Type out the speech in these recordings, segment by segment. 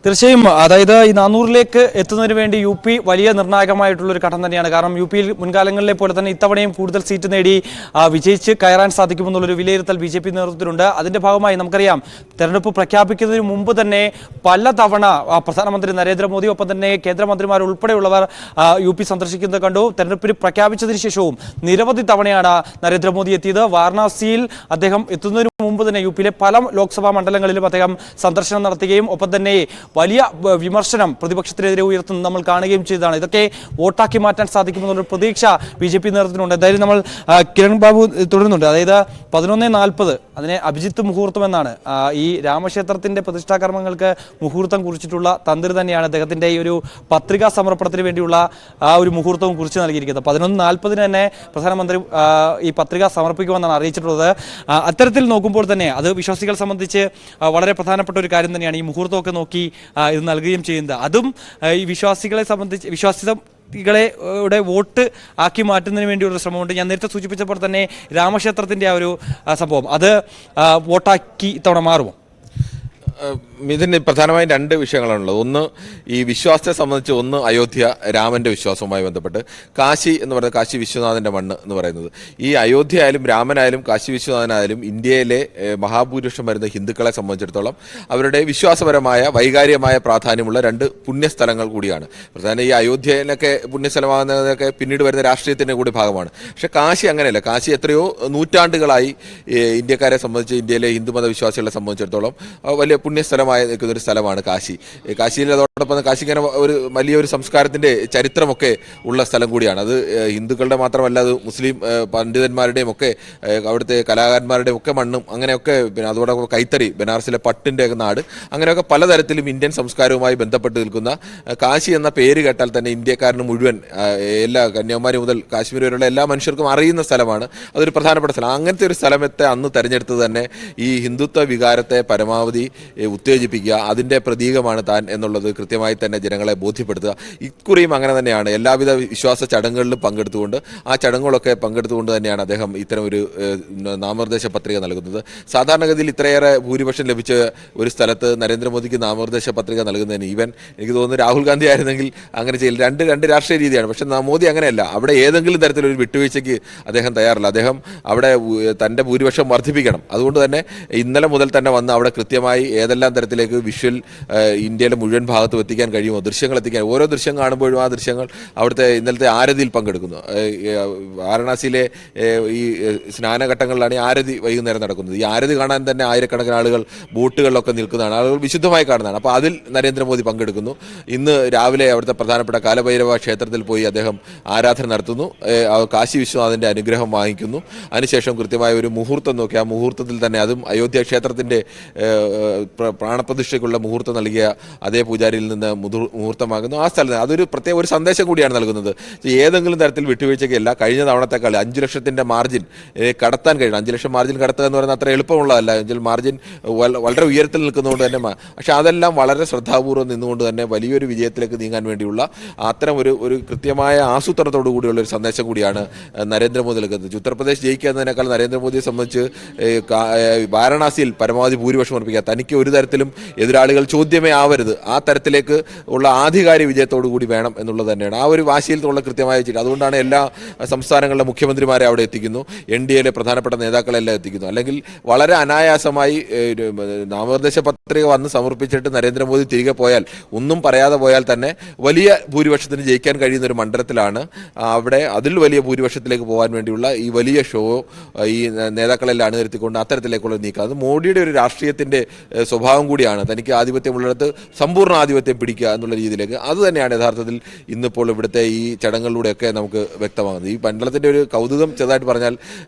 തീർച്ചയായും അതായത് ഈ 400ലേക്ക് എത്തുന്നതിന് വേണ്ടി യു പി വലിയ നിർണായകമായിട്ടുള്ളൊരു ഘട്ടം തന്നെയാണ്. കാരണം യു പിയിൽ മുൻകാലങ്ങളിലെ പോലെ തന്നെ ഇത്തവണയും കൂടുതൽ സീറ്റ് നേടി വിജയിച്ച് കയറാൻ സാധിക്കുമെന്നുള്ളൊരു വിലയിരുത്തൽ ബി ജെ പി നേതൃത്വത്തിലുണ്ട്. അതിൻ്റെ ഭാഗമായി നമുക്കറിയാം തെരഞ്ഞെടുപ്പ് പ്രഖ്യാപിക്കുന്നതിന് മുമ്പ് തന്നെ പലതവണ പ്രധാനമന്ത്രി നരേന്ദ്രമോദി ഒപ്പം തന്നെ കേന്ദ്രമന്ത്രിമാർ ഉൾപ്പെടെയുള്ളവർ യു പി സന്ദർശിക്കുന്നത് കണ്ടു. തെരഞ്ഞെടുപ്പിന് പ്രഖ്യാപിച്ചതിന് ശേഷവും നിരവധി തവണയാണ് നരേന്ദ്രമോദി എത്തിയത്. വാരണാസിയിൽ അദ്ദേഹം എത്തുന്നതിന് മുമ്പ് തന്നെ യു പിയിലെ പല ലോക്സഭാ മണ്ഡലങ്ങളിലും അദ്ദേഹം സന്ദർശനം നടത്തുകയും ഒപ്പം തന്നെ വലിയ വിമർശനം പ്രതിപക്ഷത്തിനെതിരെ ഉയർത്തുന്നത് നമ്മൾ കാണുകയും ചെയ്തതാണ്. ഇതൊക്കെ വോട്ടാക്കി മാറ്റാൻ സാധിക്കുമെന്നുള്ളൊരു പ്രതീക്ഷ ബി ജെ പി നേതൃത്വത്തിനുണ്ട്. എന്തായാലും നമ്മൾ കിരൺ ബാബു തുടരുന്നുണ്ട്. അതായത് 11:40 അതിനെ അഭിജിത്ത് മുഹൂർത്തം എന്നാണ്. ഈ രാമക്ഷേത്രത്തിന്റെ പ്രതിഷ്ഠാ കർമ്മങ്ങൾക്ക് മുഹൂർത്തം കുറിച്ചിട്ടുള്ള തന്ത്രി തന്നെയാണ് അദ്ദേഹത്തിന്റെ ഈ ഒരു പത്രികാ സമർപ്പണത്തിന് വേണ്ടിയുള്ള ആ ഒരു മുഹൂർത്തവും കുറിച്ച് നൽകിയിരിക്കുന്നത്. 11:40 തന്നെ പ്രധാനമന്ത്രി ഈ പത്രിക സമർപ്പിക്കുമെന്നാണ് അറിയിച്ചിട്ടുള്ളത്. അത്തരത്തിൽ നോക്കുമ്പോൾ തന്നെ അത് വിശ്വാസികളെ സംബന്ധിച്ച് വളരെ പ്രധാനപ്പെട്ട ഒരു കാര്യം തന്നെയാണ്. ഈ മുഹൂർത്തമൊക്കെ നോക്കി ഇത് നൽകുകയും ചെയ്യുന്നത്. അതും ഈ വിശ്വാസികളെ സംബന്ധിച്ച് വിശ്വാസികളെ വോട്ട് ആക്കി മാറ്റുന്നതിന് വേണ്ടിയുള്ള ശ്രമമുണ്ട്. ഞാൻ നേരത്തെ സൂചിപ്പിച്ചപ്പോൾ തന്നെ രാമക്ഷേത്രത്തിന്റെ ആ ഒരു സംഭവം അത് വോട്ടാക്കി ഇത്തവണ മാറുമോ? ഇതിന് പ്രധാനമായും രണ്ട് വിഷയങ്ങളാണുള്ളത്. ഒന്ന് ഈ വിശ്വാസത്തെ സംബന്ധിച്ച്, ഒന്ന് അയോധ്യ രാമന്റെ വിശ്വാസവുമായി ബന്ധപ്പെട്ട്, കാശി എന്ന് പറയുന്നത് കാശി വിശ്വനാഥന്റെ മണ്ണ് എന്ന് പറയുന്നത്. ഈ അയോധ്യ ആയാലും രാമനായാലും കാശി വിശ്വനാഥനായാലും ഇന്ത്യയിലെ മഹാഭൂരിപക്ഷം വരുന്ന ഹിന്ദുക്കളെ സംബന്ധിച്ചിടത്തോളം അവരുടെ വിശ്വാസപരമായ വൈകാരികമായ പ്രാധാന്യമുള്ള രണ്ട് പുണ്യസ്ഥലങ്ങൾ കൂടിയാണ്. പ്രധാന ഈ അയോധ്യയിലൊക്കെ പുണ്യസ്ഥലമാകുന്നതൊക്കെ പിന്നീട് വരുന്ന രാഷ്ട്രീയത്തിന്റെ കൂടി ഭാഗമാണ്. പക്ഷെ കാശി അങ്ങനെയല്ല. കാശി എത്രയോ നൂറ്റാണ്ടുകളായി ഇന്ത്യക്കാരെ സംബന്ധിച്ച്, ഇന്ത്യയിലെ ഹിന്ദുമത വിശ്വാസികളെ സംബന്ധിച്ചിടത്തോളം വലിയ പുണ്യസ്ഥലമായി നിൽക്കുന്ന ഒരു സ്ഥലമാണ് കാശി. കാശിയിൽ അതോടൊപ്പം കാശിക്ക് ഒരു വലിയൊരു സംസ്കാരത്തിന്റെ ചരിത്രമൊക്കെ ഉള്ള സ്ഥലം കൂടിയാണ്. അത് ഹിന്ദുക്കളുടെ മാത്രമല്ല, അത് മുസ്ലിം പണ്ഡിതന്മാരുടെയും ഒക്കെ അവിടുത്തെ കലാകാരന്മാരുടെയും ഒക്കെ മണ്ണും അങ്ങനെയൊക്കെ, പിന്നെ അതോടൊപ്പം കൈത്തറി, ബനാറസിലെ പട്ടിന്റെ നാട്, അങ്ങനെയൊക്കെ പലതരത്തിലും ഇന്ത്യൻ സംസ്കാരവുമായി ബന്ധപ്പെട്ട് നിൽക്കുന്ന കാശി എന്ന പേര് കേട്ടാൽ തന്നെ ഇന്ത്യക്കാരന് മുഴുവൻ, എല്ലാ കന്യാകുമാരി മുതൽ കാശ്മീർ വരെയുള്ള എല്ലാ മനുഷ്യർക്കും അറിയുന്ന സ്ഥലമാണ്. അതൊരു പ്രധാനപ്പെട്ട സ്ഥലം. അങ്ങനത്തെ ഒരു സ്ഥലത്തെ അന്ന് തെരഞ്ഞെടുത്തത് തന്നെ ഈ ഹിന്ദുത്വ വികാരത്തെ പരമാവധി ഉത്തേജിപ്പിക്കുക, അതിൻ്റെ പ്രതീകമാണ് താൻ എന്നുള്ളത് കൃത്യമായി തന്നെ ജനങ്ങളെ ബോധ്യപ്പെടുത്തുക. ഇക്കുറിയും അങ്ങനെ തന്നെയാണ്. എല്ലാവിധ വിശ്വാസ ചടങ്ങുകളിലും പങ്കെടുത്തുകൊണ്ട്, ആ ചടങ്ങുകളൊക്കെ പങ്കെടുത്തുകൊണ്ട് തന്നെയാണ് അദ്ദേഹം ഇത്തരം ഒരു നാമനിർദ്ദേശ പത്രിക നൽകുന്നത്. സാധാരണഗതിയിൽ ഇത്രയേറെ ഭൂരിപക്ഷം ലഭിച്ച ഒരു സ്ഥലത്ത് നരേന്ദ്രമോദിക്ക് നാമനിർദ്ദേശ പത്രിക നൽകുന്നതിന് എനിക്ക് തോന്നുന്നു രാഹുൽ ഗാന്ധി ആയിരുന്നെങ്കിൽ അങ്ങനെ ചെയ്യില്ല. രണ്ട് രാഷ്ട്രീയ രീതിയാണ്. പക്ഷെ മോദി അങ്ങനെയല്ല. അവിടെ ഏതെങ്കിലും തരത്തിലൊരു വിട്ടുവീഴ്ചയ്ക്ക് അദ്ദേഹം തയ്യാറില്ല. അദ്ദേഹം അവിടെ തൻ്റെ ഭൂരിപക്ഷം വർദ്ധിപ്പിക്കണം. അതുകൊണ്ട് തന്നെ ഇന്നലെ മുതൽ തന്നെ വന്ന് അവിടെ കൃത്യമായി ഏതെല്ലാം തരത്തിലേക്ക് വിഷ്വൽ ഇന്ത്യയിലെ മുഴുവൻ ഭാഗത്തും എത്തിക്കാൻ കഴിയുമോ, ദൃശ്യങ്ങൾ എത്തിക്കാൻ, ഓരോ ദൃശ്യം കാണുമ്പോഴും ആ ദൃശ്യങ്ങൾ അവിടുത്തെ ഇന്നലത്തെ ആരതിയിൽ പങ്കെടുക്കുന്നു. വാരണാസിയിലെ ഈ സ്നാനഘട്ടങ്ങളിലാണ് ഈ ആരതി വൈകുന്നേരം നടക്കുന്നത്. ഈ ആരതി കാണാൻ തന്നെ ആയിരക്കണക്കിന് ആളുകൾ ബോട്ടുകളിലൊക്കെ നിൽക്കുന്നതാണ്. ആളുകൾ വിശുദ്ധമായി കാണുന്നതാണ്. അപ്പോൾ അതിൽ നരേന്ദ്രമോദി പങ്കെടുക്കുന്നു. ഇന്ന് രാവിലെ അവിടുത്തെ പ്രധാനപ്പെട്ട കാലഭൈരവ ക്ഷേത്രത്തിൽ പോയി അദ്ദേഹം ആരാധന നടത്തുന്നു. കാശി വിശ്വനാഥൻ്റെ അനുഗ്രഹം വാങ്ങിക്കുന്നു. അതിനുശേഷം കൃത്യമായ ഒരു മുഹൂർത്തം നോക്കി ആ മുഹൂർത്തത്തിൽ തന്നെ, അതും അയോധ്യ ക്ഷേത്രത്തിൻ്റെ പ്രാണപ്രതിഷ്ഠയ്ക്കുള്ള മുഹൂർത്തം നൽകിയ അതേ പൂജാരിയിൽ നിന്ന് മുഹൂർത്തമാകുന്നു. ആ സ്ഥലത്ത് അതൊരു പ്രത്യേക ഒരു സന്ദേശം കൂടിയാണ് നൽകുന്നത്. ഏതെങ്കിലും തരത്തിൽ വിട്ടുവീഴ്ചയ്ക്കല്ല. കഴിഞ്ഞ തവണത്തെക്കാൾ 5 ലക്ഷത്തിൻ്റെ മാർജിൻ കടത്താൻ കഴിയണം. 5 ലക്ഷം മാർജിൻ കടത്തുക എന്ന് പറയുന്നത് അത്ര എളുപ്പമുള്ളതല്ല. മാർജിൻ വളരെ ഉയരത്തിൽ നിൽക്കുന്നതുകൊണ്ട് തന്നെ, പക്ഷെ അതെല്ലാം വളരെ ശ്രദ്ധാപൂർവ്വം നിന്നുകൊണ്ട് തന്നെ വലിയൊരു വിജയത്തിലേക്ക് നീങ്ങാൻ വേണ്ടിയുള്ള അത്തരം ഒരു കൃത്യമായ ആസൂത്രണത്തോടു കൂടിയുള്ള ഒരു സന്ദേശം കൂടിയാണ് നരേന്ദ്രമോദി നൽകുന്നത്. ഉത്തർപ്രദേശ് ജയിക്കുക എന്നതിനേക്കാൾ നരേന്ദ്രമോദിയെ സംബന്ധിച്ച് വാരണാസിയിൽ പരമാവധി ഭൂരിപക്ഷം ഉറപ്പിക്കുക, തനിക്ക് ഒരു തരത്തിലും എതിരാളികൾ ചോദ്യമേ ആവരുത്, ആ തരത്തിലേക്ക് ഉള്ള ആധികാരിക വിജയത്തോടു കൂടി വേണം എന്നുള്ളത് തന്നെയാണ്. ആ ഒരു വാശിയിൽ നിന്നുള്ള കൃത്യമായ ചില. അതുകൊണ്ടാണ് എല്ലാ സംസ്ഥാനങ്ങളിലെ മുഖ്യമന്ത്രിമാരെ അവിടെ എത്തിക്കുന്നു, NDA പ്രധാനപ്പെട്ട നേതാക്കളെല്ലാം എത്തിക്കുന്നു. അല്ലെങ്കിൽ വളരെ അനായാസമായി നാമനിർദ്ദേശ പത്രിക വന്ന് സമർപ്പിച്ചിട്ട് നരേന്ദ്രമോദി തിരികെ പോയാൽ, ഒന്നും പറയാതെ പോയാൽ തന്നെ വലിയ ഭൂരിപക്ഷത്തിന് ജയിക്കാൻ കഴിയുന്ന ഒരു മണ്ഡലത്തിലാണ് അവിടെ അതിൽ വലിയ ഭൂരിപക്ഷത്തിലേക്ക് പോകാൻ വേണ്ടിയുള്ള ഈ വലിയ ഷോ ഈ നേതാക്കളെല്ലാം അണിനിരത്തിക്കൊണ്ട് അത്തരത്തിലേക്കുള്ള നീക്കം. അത് മോഡിയുടെ ഒരു രാഷ്ട്രീയത്തിൻ്റെ സ്വഭാവം കൂടിയാണ്. തനിക്ക് ആധിപത്യമുള്ളിടത്ത് സമ്പൂർണ്ണ ആധിപത്യം പിടിക്കുക എന്നുള്ള രീതിയിലേക്ക്. അത് തന്നെയാണ് യഥാർത്ഥത്തിൽ ഇന്നിപ്പോൾ ഇവിടുത്തെ ഈ ചടങ്ങുകളിലൂടെയൊക്കെ നമുക്ക് വ്യക്തമാകുന്നത്. ഈ മണ്ഡലത്തിൻ്റെ ഒരു കൗതുകം ചെറുതായിട്ട് പറഞ്ഞാൽ,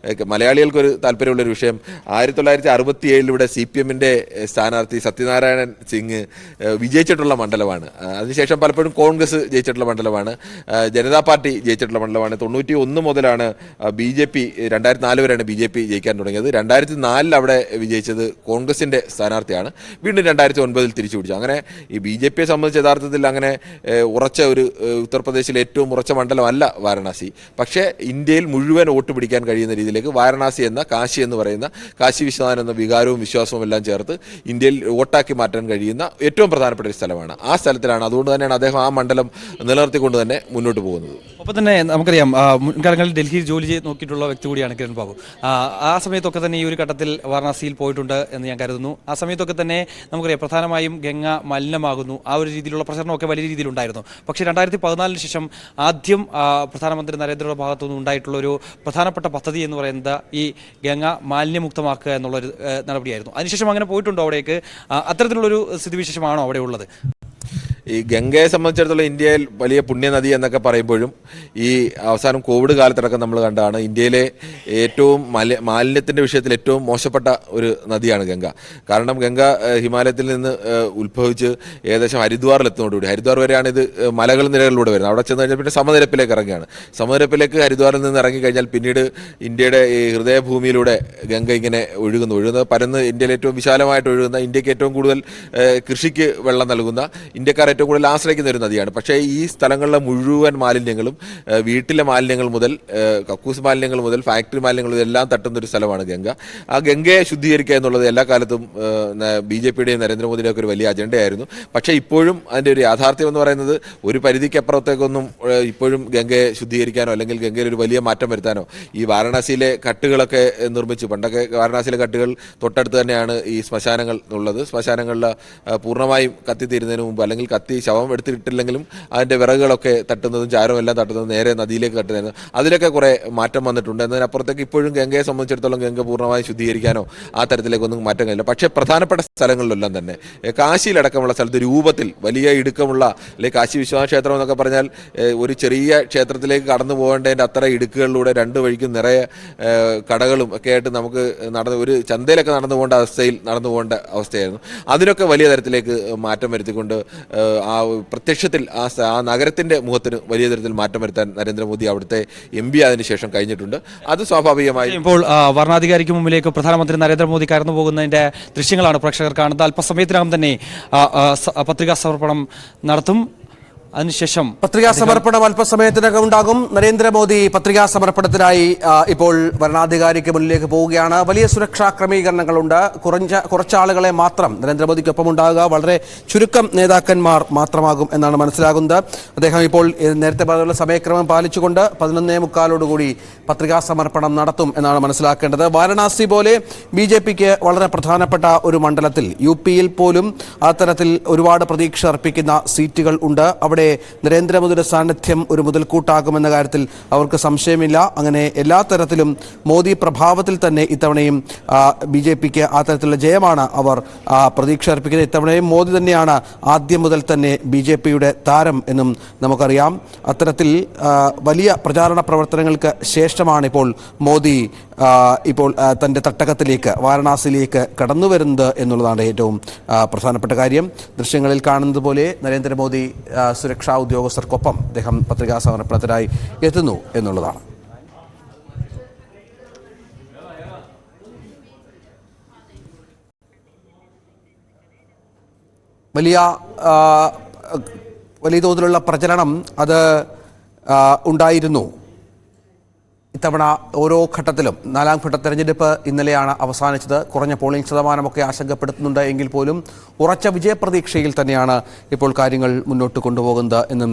മലയാളികൾക്കൊരു താല്പര്യമുള്ളൊരു വിഷയം, 1967 CPM-ന്റെ സ്ഥാനാർത്ഥി സത്യനാരായണൻ സിംഗ് വിജയിച്ചിട്ടുള്ള മണ്ഡലമാണ്. അതിനുശേഷം പലപ്പോഴും കോൺഗ്രസ് ജയിച്ചിട്ടുള്ള മണ്ഡലമാണ്, ജനതാ പാർട്ടി ജയിച്ചിട്ടുള്ള മണ്ഡലമാണ്. 91 മുതലാണ് BJP, 2004 വരെയാണ് BJP ജയിക്കാൻ തുടങ്ങിയത്. 2004 അവിടെ വിജയിച്ചത് കോൺഗ്രസിൻ്റെ സ്ഥാനാർത്ഥിയാണ്. വീണ്ടും വീണ്ടും 2009 തിരിച്ചു പിടിച്ചു. അങ്ങനെ ഈ BJP സംബന്ധിച്ച് യഥാർത്ഥത്തിൽ അങ്ങനെ ഉറച്ച ഒരു ഉത്തർപ്രദേശിലെ ഏറ്റവും ഉറച്ച മണ്ഡലമല്ല വാരണാസി. പക്ഷേ ഇന്ത്യയിൽ മുഴുവൻ വോട്ട് പിടിക്കാൻ കഴിയുന്ന രീതിയിലേക്ക് വാരണാസി എന്ന കാശി എന്ന് പറയുന്ന കാശി വിശ്വനാഥൻ എന്ന വികാരവും വിശ്വാസവും എല്ലാം ചേർത്ത് ഇന്ത്യയിൽ വോട്ടാക്കി മാറ്റാൻ കഴിയുന്ന ഏറ്റവും പ്രധാനപ്പെട്ട ഒരു സ്ഥലമാണ്. ആ സ്ഥലത്തിലാണ്, അതുകൊണ്ട് തന്നെയാണ് അദ്ദേഹം ആ മണ്ഡലം നിലനിർത്തിക്കൊണ്ട് തന്നെ മുന്നോട്ട് പോകുന്നത്. ഒപ്പം തന്നെ നമുക്കറിയാം മുൻകാലങ്ങളിൽ ഡൽഹിയിൽ ജോലി ചെയ്ത് നോക്കിയിട്ടുള്ള വ്യക്തി കൂടിയാണ് കിരൺ ബാബു. ആ സമയത്തൊക്കെ തന്നെ ഈ ഒരു ഘട്ടത്തിൽ വാരണാസിയിൽ പോയിട്ടുണ്ട് എന്ന് ഞാൻ കരുതുന്നു. ആ സമയത്തൊക്കെ തന്നെ നമുക്കറിയാം പ്രധാനമായും ഗംഗ മലിനമാകുന്നു, ആ ഒരു രീതിയിലുള്ള പ്രചരണമൊക്കെ വലിയ രീതിയിലുണ്ടായിരുന്നു. പക്ഷേ 2014 ശേഷം ആദ്യം പ്രധാനമന്ത്രി നരേന്ദ്രയുടെ ഭാഗത്തുനിന്ന് ഉണ്ടായിട്ടുള്ള ഒരു പ്രധാനപ്പെട്ട പദ്ധതി എന്ന് പറയുന്നത് ഈ ഗംഗ മാലിന്യമുക്തമാക്കുക എന്നുള്ളൊരു നടപടിയായിരുന്നു. അതിനുശേഷം അങ്ങനെ പോയിട്ടുണ്ടോ അവിടേക്ക്? അത്തരത്തിലുള്ളൊരു സ്ഥിതിവിശേഷമാണോ അവിടെ ഉള്ളത്? ഈ ഗംഗയെ സംബന്ധിച്ചിടത്തോളം ഇന്ത്യയിൽ വലിയ പുണ്യനദി എന്നൊക്കെ പറയുമ്പോഴും ഈ അവസാനം കോവിഡ് കാലത്തടക്കം നമ്മൾ കണ്ടാണ് ഇന്ത്യയിലെ ഏറ്റവും മാലിന്യത്തിൻ്റെ വിഷയത്തിൽ ഏറ്റവും മോശപ്പെട്ട ഒരു നദിയാണ് ഗംഗ. കാരണം ഗംഗ ഹിമാലയത്തിൽ നിന്ന് ഉത്ഭവിച്ച് ഏകദേശം ഹരിദ്വാറിലെത്തുന്നതോടുകൂടി, ഹരിദ്വാർ വരെയാണ് ഇത് മലകൾ നിരകളിലൂടെ വരുന്നത്. അവിടെ ചെന്ന് കഴിഞ്ഞാൽ പിന്നെ സമനിരപ്പിലേക്ക് ഇറങ്ങുകയാണ്. സമനിരപ്പിലേക്ക് ഹരിദ്വാറിൽ നിന്ന് ഇറങ്ങിക്കഴിഞ്ഞാൽ പിന്നീട് ഇന്ത്യയുടെ ഈ ഹൃദയഭൂമിയിലൂടെ ഗംഗ ഇങ്ങനെ ഒഴുകുന്നത് പരന്ന് ഇന്ത്യയിൽ ഏറ്റവും വിശാലമായിട്ട് ഒഴുകുന്ന, ഇന്ത്യക്ക് ഏറ്റവും കൂടുതൽ കൃഷിക്ക് വെള്ളം നൽകുന്ന, ഇന്ത്യക്കാർ ഏറ്റവും കൂടുതൽ ആശ്രയിക്കുന്ന ഒരു നദിയാണ്. പക്ഷേ ഈ സ്ഥലങ്ങളിലെ മുഴുവൻ മാലിന്യങ്ങളും, വീട്ടിലെ മാലിന്യങ്ങൾ മുതൽ കക്കൂസ് മാലിന്യങ്ങൾ മുതൽ ഫാക്ടറി മാലിന്യങ്ങൾ മുതൽ എല്ലാം തട്ടുന്ന ഒരു സ്ഥലമാണ് ഗംഗ. ആ ഗംഗയെ ശുദ്ധീകരിക്കുക എന്നുള്ളത് എല്ലാ കാലത്തും BJPയുടെയും നരേന്ദ്രമോദിയുടെയും ഒക്കെ ഒരു വലിയ അജണ്ടയായിരുന്നു. പക്ഷേ ഇപ്പോഴും അതിൻ്റെ ഒരു യാഥാർത്ഥ്യം എന്ന് പറയുന്നത് ഒരു പരിധിക്കപ്പുറത്തേക്കൊന്നും ഇപ്പോഴും ഗംഗയെ ശുദ്ധീകരിക്കാനോ അല്ലെങ്കിൽ ഗംഗയിൽ ഒരു വലിയ മാറ്റം വരുത്താനോ, ഈ വാരണാസിയിലെ കട്ടുകളൊക്കെ നിർമ്മിച്ചു, പണ്ടൊക്കെ വാരണാസിയിലെ കട്ടുകൾ തൊട്ടടുത്ത് തന്നെയാണ് ഈ ശ്മശാനങ്ങൾ ഉള്ളത്. ശ്മശാനങ്ങളിൽ പൂർണ്ണമായും കത്തിത്തീരുന്നതിന് മുമ്പ് അല്ലെങ്കിൽ ശവം എടുത്തിട്ടില്ലെങ്കിലും അതിൻ്റെ വിറകുകളൊക്കെ തട്ടുന്നതും ചാരവും എല്ലാം തട്ടുന്നതും നേരെ നദിയിലേക്ക് തട്ടുന്നതും അതിലൊക്കെ കുറേ മാറ്റം വന്നിട്ടുണ്ട്. എന്നതിനപ്പുറത്തേക്ക് ഇപ്പോഴും ഗംഗയെ സംബന്ധിച്ചിടത്തോളം ഗംഗ പൂർണ്ണമായി ശുദ്ധീകരിക്കാനോ ആ തരത്തിലേക്കൊന്നും മാറ്റം കഴിയില്ല. പക്ഷേ പ്രധാനപ്പെട്ട സ്ഥലങ്ങളിലെല്ലാം തന്നെ കാശിയിലടക്കമുള്ള സ്ഥലത്ത് രൂപത്തിൽ വലിയ ഇടുക്കമുള്ള, അല്ലെങ്കിൽ കാശി വിശ്വനാഥ ക്ഷേത്രം എന്നൊക്കെ പറഞ്ഞാൽ ഒരു ചെറിയ ക്ഷേത്രത്തിലേക്ക് കടന്നു പോകേണ്ടതിൻ്റെ അത്ര ഇടുക്കുകളിലൂടെ രണ്ട് വഴിക്കും നിറയെ കടകളും ഒക്കെ ആയിട്ട് നമുക്ക് ഒരു ചന്തയിലൊക്കെ നടന്നു പോകേണ്ട അവസ്ഥയിൽ നടന്നു പോകേണ്ട അവസ്ഥയായിരുന്നു. അതിനൊക്കെ വലിയ തരത്തിലേക്ക് മാറ്റം വരുത്തിക്കൊണ്ട് ആ പ്രത്യക്ഷത്തിൽ ആ നഗരത്തിന്റെ മുഖത്തിന് വലിയ തരത്തിൽ മാറ്റം വരുത്താൻ നരേന്ദ്രമോദി അവിടുത്തെ MP അതിനുശേഷം കഴിഞ്ഞിട്ടുണ്ട്. അത് സ്വാഭാവികമായി ഇപ്പോൾ വർണ്ണാധികാരിക്ക് മുമ്പിലേക്ക് പ്രധാനമന്ത്രി നരേന്ദ്രമോദി കടന്നു പോകുന്നതിന്റെ ദൃശ്യങ്ങളാണ് പ്രേക്ഷകർ കാണുന്നത്. അല്പസമയത്തിനകം തന്നെ പത്രികാ സമർപ്പണം നടത്തും. അതിനുശേഷം പത്രികാ സമർപ്പണം അല്പസമയത്തിനകം ഉണ്ടാകും. നരേന്ദ്രമോദി പത്രികാ സമർപ്പണത്തിനായി ഇപ്പോൾ വരണാധികാരിക്ക് മുന്നിലേക്ക് പോവുകയാണ്. വലിയ സുരക്ഷാ ക്രമീകരണങ്ങളുണ്ട്. കുറച്ചാളുകളെ മാത്രം നരേന്ദ്രമോദിക്കൊപ്പം ഉണ്ടാകുക, വളരെ ചുരുക്കം നേതാക്കന്മാർ മാത്രമാകും എന്നാണ് മനസ്സിലാകുന്നത്. അദ്ദേഹം ഇപ്പോൾ നേരത്തെ പറഞ്ഞ സമയക്രമം പാലിച്ചുകൊണ്ട് 11:45 പത്രികാ സമർപ്പണം നടത്തും എന്നാണ് മനസ്സിലാക്കേണ്ടത്. വാരണാസി പോലെ BJPക്ക് വളരെ പ്രധാനപ്പെട്ട ഒരു മണ്ഡലത്തിൽ, UPയിൽ പോലും അത്തരത്തിൽ ഒരുപാട് പ്രതീക്ഷ അർപ്പിക്കുന്ന സീറ്റുകൾ ഉണ്ട്. അവിടെ നരേന്ദ്രമോദിയുടെ സാന്നിധ്യം ഒരു മുതൽക്കൂട്ടാകുമെന്ന കാര്യത്തിൽ അവർക്ക് സംശയമില്ല. അങ്ങനെ എല്ലാ തരത്തിലും മോദി പ്രഭാവത്തിൽ തന്നെ ഇത്തവണയും BJPക്ക് ആ തരത്തിലുള്ള ജയമാണ് അവർ പ്രതീക്ഷ അർപ്പിക്കുന്നത്. ഇത്തവണയും മോദി തന്നെയാണ് ആദ്യം മുതൽ തന്നെ BJPയുടെ താരം എന്നും നമുക്കറിയാം. അത്തരത്തിൽ വലിയ പ്രചാരണ പ്രവർത്തനങ്ങൾക്ക് ശേഷമാണ് ഇപ്പോൾ മോദി ഇപ്പോൾ തൻ്റെ തട്ടകത്തിലേക്ക്, വാരണാസിയിലേക്ക് കടന്നു വരുന്നത് എന്നുള്ളതാണ് ഏറ്റവും പ്രധാനപ്പെട്ട കാര്യം. ദൃശ്യങ്ങളിൽ കാണുന്നത് പോലെ നരേന്ദ്രമോദി സുരക്ഷാ ഉദ്യോഗസ്ഥർക്കൊപ്പം അദ്ദേഹം പത്രികാ സമർപ്പണത്തിനായി എത്തുന്നു എന്നുള്ളതാണ്. വലിയ തോതിലുള്ള പ്രചരണം അത് ഉണ്ടായിരുന്നു. ഇത്തവണ ഓരോ ഘട്ടത്തിലും 4ാം ഘട്ട തെരഞ്ഞെടുപ്പ് ഇന്നലെയാണ് അവസാനിച്ചത്. കുറഞ്ഞ പോളിംഗ് ശതമാനമൊക്കെ ആശങ്കപ്പെടുത്തുന്നുണ്ട് എങ്കിൽ പോലും ഉറച്ച വിജയപ്രതീക്ഷയിൽ തന്നെയാണ് ഇപ്പോൾ കാര്യങ്ങൾ മുന്നോട്ട് കൊണ്ടുപോകുന്നത് എന്നും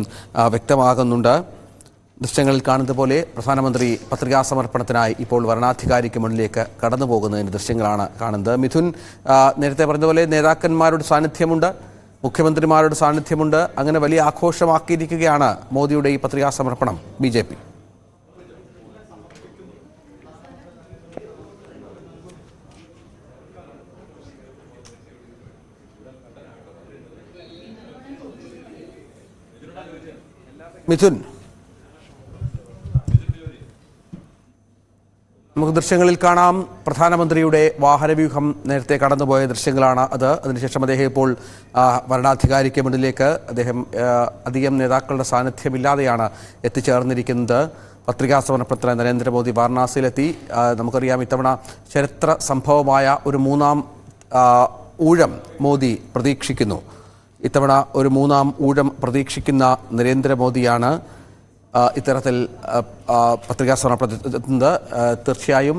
വ്യക്തമാകുന്നുണ്ട്. ദൃശ്യങ്ങളിൽ കാണുന്നത് പോലെ പ്രധാനമന്ത്രി പത്രികാ സമർപ്പണത്തിനായി ഇപ്പോൾ വരണാധികാരിക്ക് മുന്നിലേക്ക് കടന്നു പോകുന്നതിൻ്റെ ദൃശ്യങ്ങളാണ് കാണുന്നത്. മിഥുൻ നേരത്തെ പറഞ്ഞതുപോലെ നേതാക്കന്മാരുടെ സാന്നിധ്യമുണ്ട്, മുഖ്യമന്ത്രിമാരുടെ സാന്നിധ്യമുണ്ട്. അങ്ങനെ വലിയ ആഘോഷമാക്കിയിരിക്കുകയാണ് മോദിയുടെ ഈ പത്രികാ സമർപ്പണം BJP. മിഥുൻ, നമുക്ക് ദൃശ്യങ്ങളിൽ കാണാം പ്രധാനമന്ത്രിയുടെ വാഹനവ്യൂഹം നേരത്തെ കടന്നുപോയ ദൃശ്യങ്ങളാണ് അത്. അതിനുശേഷം അദ്ദേഹം ഇപ്പോൾ വരണാധികാരിക്ക് മുന്നിലേക്ക് അദ്ദേഹം അധികം നേതാക്കളുടെ സാന്നിധ്യമില്ലാതെയാണ് എത്തിച്ചേർന്നിരിക്കുന്നത്. പത്രികാ സമർപ്പണത്തിന് നരേന്ദ്രമോദി വാരണാസിയിലെത്തി. നമുക്കറിയാം ഇത്തവണ ചരിത്ര സംഭവമായ ഒരു 3ാം ഊഴം മോദി പ്രതീക്ഷിക്കുന്നു. ഇത്തവണ ഒരു മൂന്നാം ഊഴം പ്രതീക്ഷിക്കുന്ന നരേന്ദ്രമോദിയാണ് ഇത്തരത്തിൽ പത്രികാ സമർപ്പണത്തിനെത്തുന്നത്. തീർച്ചയായും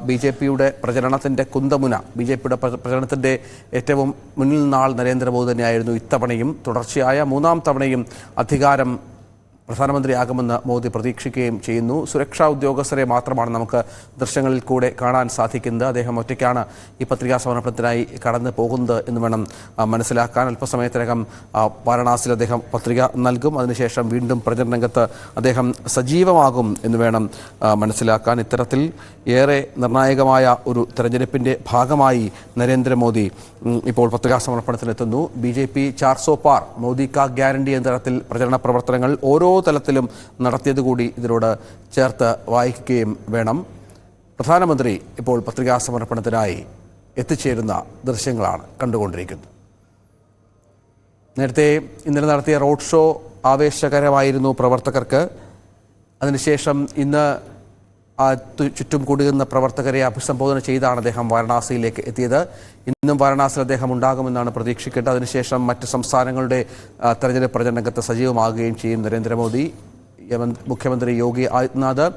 BJPയുടെ പ്രചരണത്തിൻ്റെ കുന്തമുന, BJPയുടെ പ്രചരണത്തിൻ്റെ ഏറ്റവും മുന്നിൽ നിന്നാൾ നരേന്ദ്രമോദി തന്നെയായിരുന്നു. ഇത്തവണയും തുടർച്ചയായ മൂന്നാം തവണയും അധികാരം പ്രധാനമന്ത്രിയാകുമെന്ന് മോദി പ്രതീക്ഷിക്കുകയും ചെയ്യുന്നു. സുരക്ഷാ ഉദ്യോഗസ്ഥരെ മാത്രമാണ് നമുക്ക് ദൃശ്യങ്ങളിൽ കൂടെ കാണാൻ സാധിക്കുന്നത്. അദ്ദേഹം ഒറ്റയ്ക്കാണ് ഈ പത്രികാ സമർപ്പണത്തിനായി കടന്നു പോകുന്നത് എന്ന് വേണം മനസ്സിലാക്കാൻ. അല്പസമയത്തിനകം വാരണാസിയിൽ അദ്ദേഹം പത്രിക നൽകും. അതിനുശേഷം വീണ്ടും പ്രചരണ രംഗത്ത് അദ്ദേഹം സജീവമാകും എന്ന് വേണം മനസ്സിലാക്കാൻ. ഇത്തരത്തിൽ ഏറെ നിർണായകമായ ഒരു തെരഞ്ഞെടുപ്പിൻ്റെ ഭാഗമായി നരേന്ദ്രമോദി ഇപ്പോൾ പത്രികാ സമർപ്പണത്തിനെത്തുന്നു. BJP 400 പാർ മോദി കാ ഗ്യാരണ്ടി എന്ന തരത്തിൽ പ്രചരണ പ്രവർത്തനങ്ങൾ ഓരോ തലത്തിലും നടത്തിയതുകൂടി ഇതിനോട് ചേർത്ത് വായിക്കുകയും വേണം. പ്രധാനമന്ത്രി ഇപ്പോൾ പത്രികാ സമർപ്പണത്തിനായി എത്തിച്ചേരുന്ന ദൃശ്യങ്ങളാണ് കണ്ടുകൊണ്ടിരിക്കുന്നത്. നേരത്തെ ഇന്നലെ നടത്തിയ റോഡ് ഷോ ആവേശകരമായിരുന്നു പ്രവർത്തകർക്ക്. അതിനുശേഷം ഇന്ന് ചുറ്റും കൂടുന്ന പ്രവർത്തകരെ അഭിസംബോധന ചെയ്താണ് അദ്ദേഹം വാരണാസിയിലേക്ക് എത്തിയത്. ഇന്നും വാരണാസിയിൽ അദ്ദേഹം ഉണ്ടാകുമെന്നാണ് പ്രതീക്ഷിക്കേണ്ടത്. അതിനുശേഷം മറ്റ് സംസ്ഥാനങ്ങളുടെ തെരഞ്ഞെടുപ്പ് പ്രചരണ രംഗത്ത് സജീവമാകുകയും ചെയ്യും നരേന്ദ്രമോദി. മുഖ്യമന്ത്രി യോഗി ആദിത്യനാഥ്,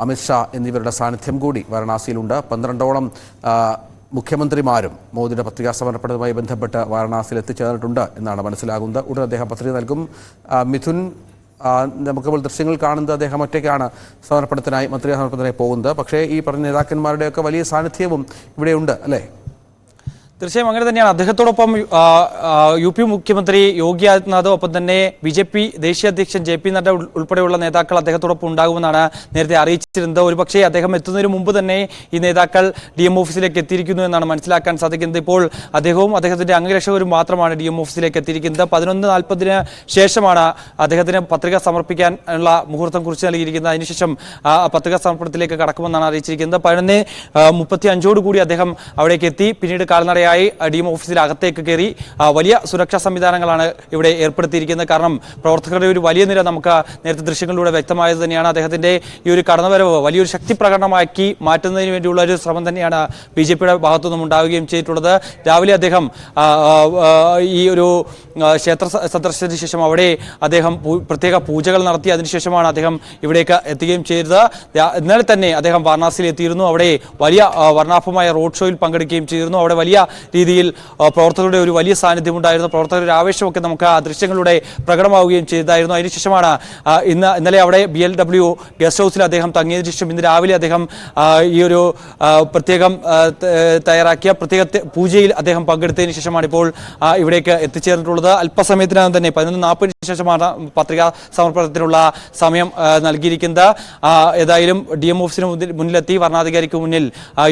അമിത്ഷാ എന്നിവരുടെ സാന്നിധ്യം കൂടി വാരണാസിയിലുണ്ട്. 12ഓളം മുഖ്യമന്ത്രിമാരും മോദിയുടെ പത്രികാ സമർപ്പണവുമായി ബന്ധപ്പെട്ട് വാരണാസിയിൽ എത്തിച്ചേർന്നിട്ടുണ്ട് എന്നാണ് മനസ്സിലാകുന്നത്. ഉടൻ അദ്ദേഹം പത്രിക നൽകും. മിഥുൻ, നമുക്കിപ്പോൾ ദൃശ്യങ്ങൾ കാണുന്നത് അദ്ദേഹം ഒറ്റയ്ക്കാണ് പത്രികാ സമർപ്പണത്തിനായി പോകുന്നത്. പക്ഷേ ഈ പറഞ്ഞ നേതാക്കന്മാരുടെയൊക്കെ വലിയ സാന്നിധ്യവും ഇവിടെയുണ്ട് അല്ലേ? തീർച്ചയായും അങ്ങനെ തന്നെയാണ്. അദ്ദേഹത്തോടൊപ്പം UP മുഖ്യമന്ത്രി യോഗി ആദിത്യനാഥും ഒപ്പം തന്നെ BJP ദേശീയ അധ്യക്ഷൻ JP നഡ്ഡ ഉൾപ്പെടെയുള്ള നേതാക്കൾ അദ്ദേഹത്തോടൊപ്പം ഉണ്ടാകുമെന്നാണ് നേരത്തെ അറിയിച്ചിരുന്നത്. ഒരുപക്ഷേ അദ്ദേഹം എത്തുന്നതിന് മുമ്പ് തന്നെ ഈ നേതാക്കൾ DM ഓഫീസിലേക്ക് എത്തിയിരിക്കുന്നു എന്നാണ് മനസ്സിലാക്കാൻ സാധിക്കുന്നത്. ഇപ്പോൾ അദ്ദേഹവും അദ്ദേഹത്തിന്റെ അംഗരക്ഷകരും മാത്രമാണ് DM ഓഫീസിലേക്ക് എത്തിയിരിക്കുന്നത്. 11:40 ശേഷമാണ് അദ്ദേഹത്തിന് പത്രിക സമർപ്പിക്കാനുള്ള മുഹൂർത്തം കുറിച്ച് നൽകിയിരിക്കുന്നത്. അതിനുശേഷം പത്രികാ സമർപ്പണത്തിലേക്ക് കടക്കുമെന്നാണ് അറിയിച്ചിരിക്കുന്നത്. 11:35 കൂടി അദ്ദേഹം അവിടേക്ക് എത്തി. പിന്നീട് കാൽനട DM ഓഫീസിൽ അകത്തേക്ക് കയറി വലിയ സുരക്ഷാ സംവിധാനങ്ങളാണ് ഇവിടെ ഏർപ്പെടുത്തിയിരിക്കുന്നത്. കാരണം പ്രവർത്തകരുടെ ഒരു വലിയ നിര നമുക്ക് നേരത്തെ ദൃശ്യങ്ങളിലൂടെ വ്യക്തമായത് തന്നെയാണ്. അദ്ദേഹത്തിന്റെ ഈ ഒരു കടന്നുവരവ് വലിയൊരു ശക്തി പ്രകടനമാക്കി മാറ്റുന്നതിന് വേണ്ടിയുള്ള ഒരു ശ്രമം തന്നെയാണ് BJPയുടെ ഭാഗത്തുനിന്നും ഉണ്ടാവുകയും ചെയ്തിട്ടുള്ളത്. രാവിലെ അദ്ദേഹം ഈ ഒരു ക്ഷേത്ര സന്ദർശനത്തിന് ശേഷം അവിടെ അദ്ദേഹം പ്രത്യേക പൂജകൾ നടത്തി. അതിനുശേഷമാണ് അദ്ദേഹം ഇവിടേക്ക് എത്തുകയും ചെയ്തത്. ഇന്നലെ തന്നെ അദ്ദേഹം വാരണാസിയിൽ എത്തിയിരുന്നു. അവിടെ വലിയ വർണ്ണാഭമായ റോഡ് ഷോയിൽ പങ്കെടുക്കുകയും ചെയ്തിരുന്നു. അവിടെ വലിയ രീതിയിൽ പ്രവർത്തകരുടെ ഒരു വലിയ സാന്നിധ്യം ഉണ്ടായിരുന്നു. പ്രവർത്തകരുടെ ആവേശമൊക്കെ നമുക്ക് ആ ദൃശ്യങ്ങളിലൂടെ പ്രകടമാവുകയും ചെയ്തായിരുന്നു. അതിനുശേഷമാണ് ഇന്നലെ അവിടെ BLW ഗസ്റ്റ് ഹൗസിൽ അദ്ദേഹം തങ്ങിയതിനു ശേഷം ഇന്ന് രാവിലെ അദ്ദേഹം ഈ ഒരു പ്രത്യേകം തയ്യാറാക്കിയ പ്രത്യേക പൂജയിൽ അദ്ദേഹം പങ്കെടുത്തതിന് ശേഷമാണ് ഇപ്പോൾ ഇവിടേക്ക് എത്തിച്ചേർന്നിട്ടുള്ളത്. അല്പസമയത്തിനകം തന്നെ 11:40 ശേഷമാണ് പത്രികാ സമർപ്പണത്തിനുള്ള സമയം നൽകിയിരിക്കുന്നത്. ഏതായാലും DM ഓഫീസിന് മുന്നിലെത്തി വരണാധികാരിക്ക് മുന്നിൽ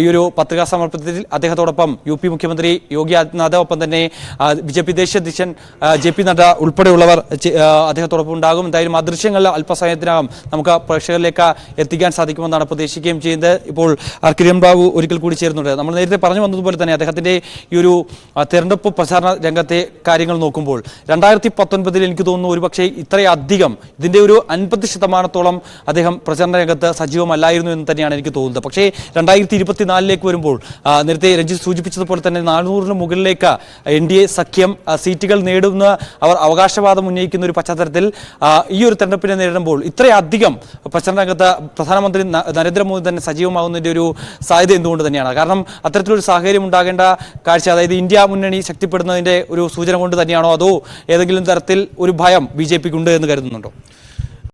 ഈ ഒരു പത്രികാ സമർപ്പണത്തിൽ അദ്ദേഹത്തോടൊപ്പം UP മുഖ്യമന്ത്രി യോഗി ആദിത്യനാഥ് ഒപ്പം തന്നെ BJP ദേശീയ അധ്യക്ഷൻ JP നഡ്ഡ ഉൾപ്പെടെയുള്ളവർ അദ്ദേഹത്തോടൊപ്പം ഉണ്ടാകും. എന്തായാലും ആ ദൃശ്യങ്ങൾ അല്പസമയത്തിനകം നമുക്ക് പ്രേക്ഷകരിലേക്ക് എത്തിക്കാൻ സാധിക്കുമെന്നാണ് പ്രതീക്ഷിക്കുകയും ചെയ്യുന്നത്. ഇപ്പോൾ കിരൺ ബാബു ഒരിക്കൽ കൂടി ചേരുന്നുണ്ട്. നമ്മൾ നേരത്തെ പറഞ്ഞു വന്നതുപോലെ തന്നെ അദ്ദേഹത്തിന്റെ ഈ ഒരു തെരഞ്ഞെടുപ്പ് പ്രചാരണ രംഗത്തെ കാര്യങ്ങൾ നോക്കുമ്പോൾ 2019 എനിക്ക് തോന്നുന്നു ഒരുപക്ഷെ ഇത്രയധികം ഇതിന്റെ ഒരു 50% അദ്ദേഹം പ്രചരണ രംഗത്ത് സജീവമല്ലായിരുന്നു എന്ന് തന്നെയാണ് എനിക്ക് തോന്നുന്നത്. പക്ഷേ 2024 വരുമ്പോൾ നേരത്തെ രഞ്ജിത്ത് സൂചിപ്പിച്ചതുപോലെ തന്നെ 400 മുകളിലേക്ക് NDA സഖ്യം സീറ്റുകൾ നേടുന്ന അവർ അവകാശവാദം ഉന്നയിക്കുന്ന ഒരു പശ്ചാത്തലത്തിൽ ഈ ഒരു തെരഞ്ഞെടുപ്പിനെ നേരിടുമ്പോൾ ഇത്രയധികം പ്രചരണ രംഗത്ത് പ്രധാനമന്ത്രി നരേന്ദ്രമോദി തന്നെ സജീവമാകുന്നതിന്റെ ഒരു സാധ്യത എന്തുകൊണ്ട് തന്നെയാണ്? കാരണം അത്തരത്തിലൊരു സാഹചര്യം ഉണ്ടാകേണ്ട കാഴ്ച, അതായത് ഇന്ത്യ മുന്നണി ശക്തിപ്പെടുന്നതിന്റെ ഒരു സൂചന കൊണ്ട് തന്നെയാണോ, അതോ ഏതെങ്കിലും തരത്തിൽ ഒരു ഭയം BJPക്ക് ഉണ്ട് എന്ന് കരുതുന്നുണ്ടോ?